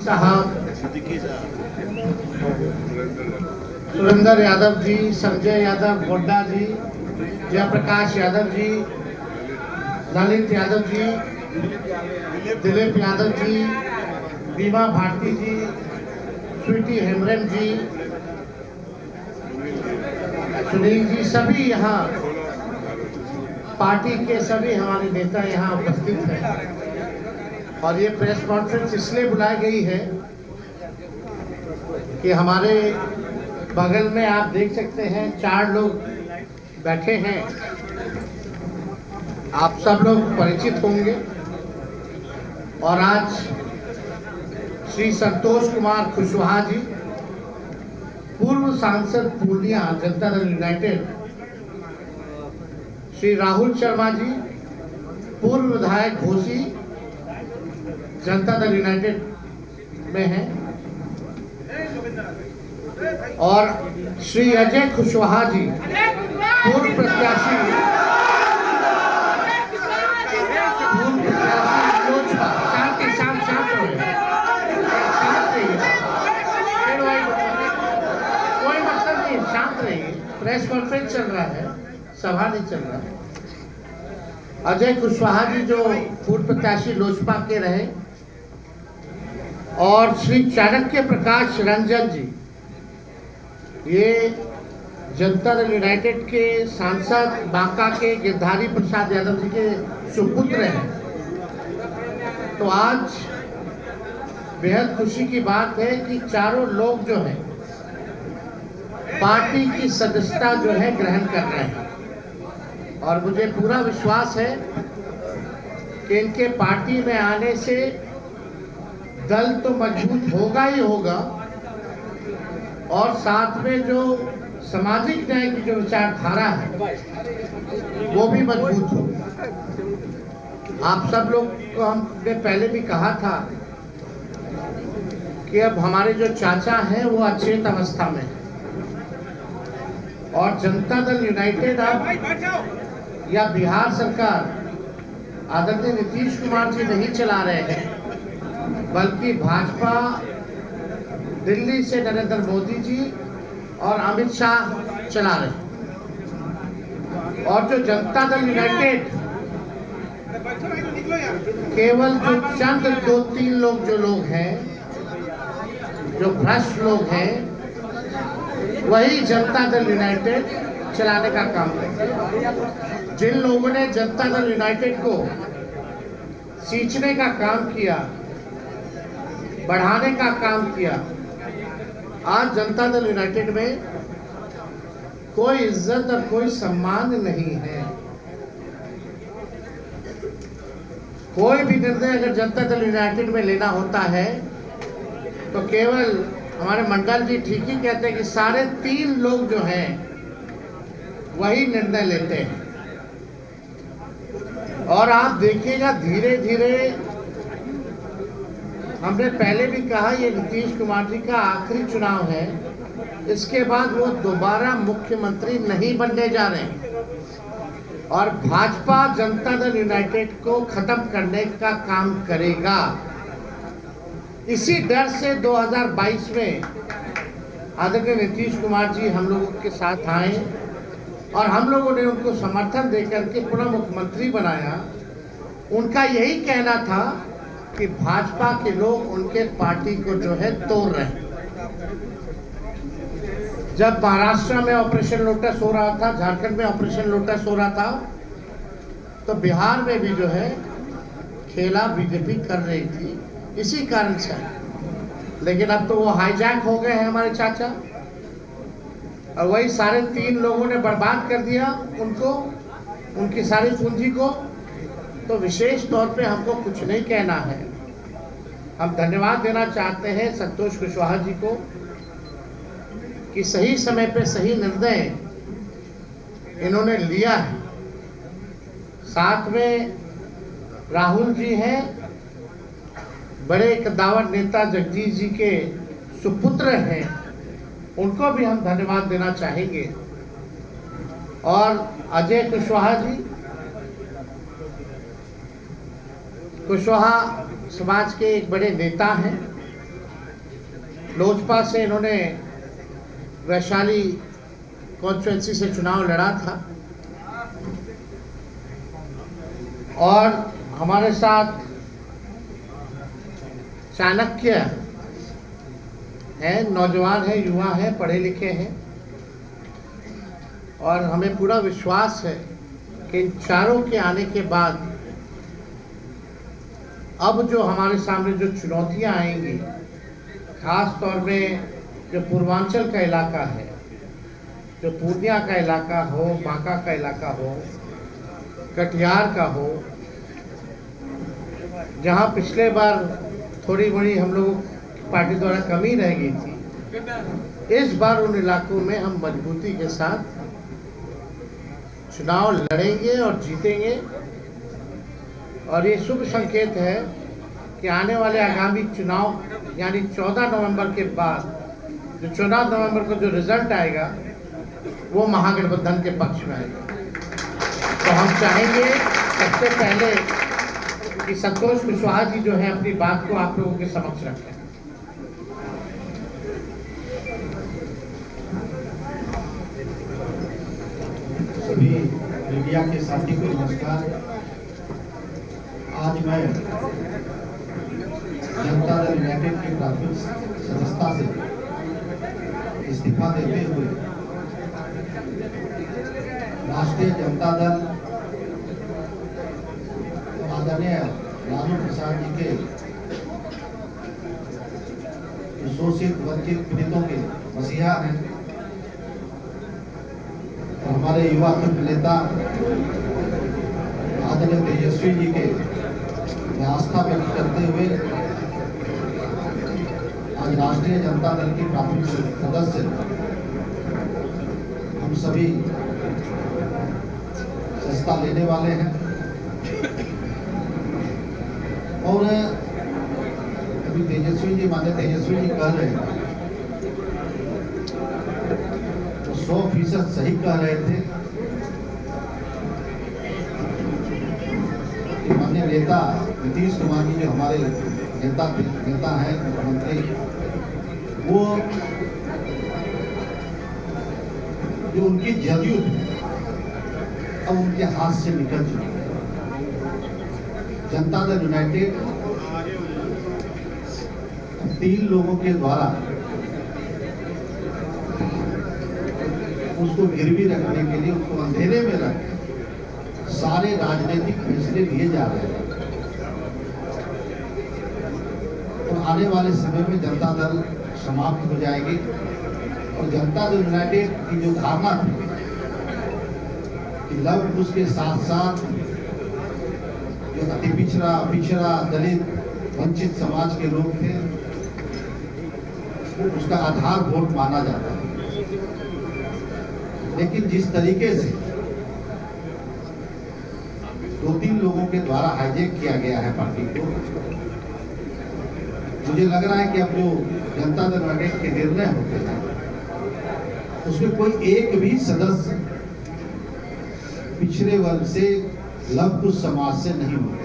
साहब, सुरेंद्र यादव जी, संजय यादव गोड्डा जी, जयप्रकाश यादव जी, ललित यादव जी, दिलीप यादव जी, बीमा भारती जी, स्वीटी हेम्ब्रम जी, सुनील जी, सभी यहाँ पार्टी के सभी हमारे नेता यहाँ उपस्थित हैं। और ये प्रेस कॉन्फ्रेंस इसलिए बुलाई गई है कि हमारे बगल में आप देख सकते हैं 4 लोग बैठे हैं। आप सब लोग परिचित होंगे। और आज श्री संतोष कुमार कुशवाहा जी, पूर्व सांसद पूर्णिया जनता दल यूनाइटेड, श्री राहुल शर्मा जी, पूर्व विधायक घोसी जनता दल यूनाइटेड में हैं, और श्री अजय कुशवाहा जी, पूर्व प्रत्याशी लोजपा। कोई मतलब नहीं, शांत रहिए। प्रेस कॉन्फ्रेंस चल रहा है, सभा नहीं चल रहा है। अजय कुशवाहा जी जो पूर्व प्रत्याशी लोजपा के रहे, और श्री चाणक्य प्रकाश रंजन जी, ये जनता दल यूनाइटेड के सांसद बांका के गिरधारी प्रसाद यादव जी के सुपुत्र हैं। तो आज बेहद खुशी की बात है कि चारों लोग जो हैं पार्टी की सदस्यता जो है ग्रहण कर रहे हैं। और मुझे पूरा विश्वास है कि इनके पार्टी में आने से दल तो मजबूत होगा ही होगा, और साथ में जो सामाजिक न्याय की जो विचारधारा है वो भी मजबूत हो। आप सब लोग को हमने पहले भी कहा था कि अब हमारे जो चाचा हैं वो अचेत अवस्था में है, और जनता दल यूनाइटेड अब या बिहार सरकार आदरणीय नीतीश कुमार जी नहीं चला रहे हैं, बल्कि भाजपा दिल्ली से नरेंद्र मोदी जी और अमित शाह चला रहे हैं। और जो जनता दल यूनाइटेड केवल जो चंद 2-3 लोग जो लोग हैं, जो भ्रष्ट लोग हैं, वही जनता दल यूनाइटेड चलाने का काम करते हैं। जिन लोगों ने जनता दल यूनाइटेड को सींचने का काम किया, बढ़ाने का काम किया, आज जनता दल यूनाइटेड में कोई इज्जत और कोई सम्मान नहीं है। कोई भी निर्णय अगर जनता दल यूनाइटेड में लेना होता है तो केवल हमारे मंडल जी ठीक ही कहते हैं कि 3.5 लोग जो हैं वही निर्णय लेते हैं। और आप देखिएगा धीरे धीरे, हमने पहले भी कहा ये नीतीश कुमार जी का आखिरी चुनाव है, इसके बाद वो दोबारा मुख्यमंत्री नहीं बनने जा रहे हैं। और भाजपा जनता दल यूनाइटेड को खत्म करने का काम करेगा। इसी डर से 2022 में आदरणीय नीतीश कुमार जी हम लोगों के साथ आए, और हम लोगों ने उनको समर्थन देकर के पुनः मुख्यमंत्री बनाया। उनका यही कहना था कि भाजपा के लोग उनके पार्टी को जो है तोड़ रहे हैं। जब महाराष्ट्र में ऑपरेशन लोटस हो रहा था, झारखंड में ऑपरेशन लोटस हो रहा था, तो बिहार में भी जो है खेला बीजेपी कर रही थी इसी कारण से। लेकिन अब तो वो हाईजैक हो गए हैं हमारे चाचा, और वही 3.5 लोगों ने बर्बाद कर दिया उनको, उनकी सारी पूंजी को। तो विशेष तौर पे हमको कुछ नहीं कहना है, हम धन्यवाद देना चाहते हैं संतोष कुशवाहा जी को कि सही समय पे सही निर्णय इन्होंने लिया है। साथ में राहुल जी हैं, बड़े कद्दावर नेता जगदीश जी के सुपुत्र हैं, उनको भी हम धन्यवाद देना चाहेंगे। और अजय कुशवाहा जी, कुशवाहा समाज के एक बड़े नेता हैं, लोजपा से इन्होंने वैशाली कॉन्स्टिट्यूंसी से चुनाव लड़ा था और हमारे साथ चाणक्य हैं, नौजवान हैं, युवा हैं, पढ़े लिखे हैं और हमें पूरा विश्वास है कि इन चारों के आने के बाद अब जो हमारे सामने जो चुनौतियां आएंगी, खास तौर में जो पूर्वांचल का इलाका है, जो पूर्णिया का इलाका हो, बांका का इलाका हो, कटिहार का हो, जहां पिछले बार थोड़ी बड़ी हम लोगों की पार्टी द्वारा कमी रह गई थी, इस बार उन इलाकों में हम मजबूती के साथ चुनाव लड़ेंगे और जीतेंगे। और ये शुभ संकेत है कि आने वाले आगामी चुनाव यानी 14 नवंबर के बाद जो 14 नवंबर को जो रिजल्ट आएगा वो महागठबंधन के पक्ष में आएगा। तो हम चाहेंगे सबसे पहले कि संतोष कुशवाहा जी जो है अपनी बात को आप लोगों के समक्ष रखें। सभी मीडिया के साथी को नमस्कार। आज मैं जनता दल यूनाइटेड की प्राथमिक सदस्यता से इस्तीफा देते हुए राष्ट्रीय जनता दल आदरणीय लालू प्रसाद जी के शोषित वंचित पीड़ितों के मसीहा हैं और हमारे युवा नेता आदरणीय तेजस्वी जी के आस्था व्यक्त करते हुए आज राष्ट्रीय जनता दल की प्राथमिक सदस्य हम सभी सस्ता लेने वाले हैं। और अभी तेजस्वी जी कह रहे हैं तो 100% सही कह रहे थे कि माननीय नेता नीतीश कुमार जी जो हमारे नेता हैं, मुख्यमंत्री, वो जो उनकी जदयू अब उनके हाथ से निकल चुकी है। जनता दल यूनाइटेड 3 लोगों के द्वारा उसको गिरवी रखने के लिए, उसको अंधेरे में रख सारे राजनीतिक फैसले लिए जा रहे हैं। तो आने वाले समय में जनता दल समाप्त हो जाएगी और जनता दल यूनाइटेड की जो धारणा थी कि लव कुश के साथ साथ जो अति पिछड़ा दलित वंचित समाज के लोग थे उसका आधार वोट माना जाता है। लेकिन जिस तरीके से 2-3 लोगों के द्वारा हाईजैक किया गया है पार्टी को, मुझे लग रहा है कि अब जो जनता दल यूनाइटेड के निर्णय होते हैं उसमें कोई एक भी सदस्य पिछड़े वर्ग से लव कुश समाज से नहीं होता।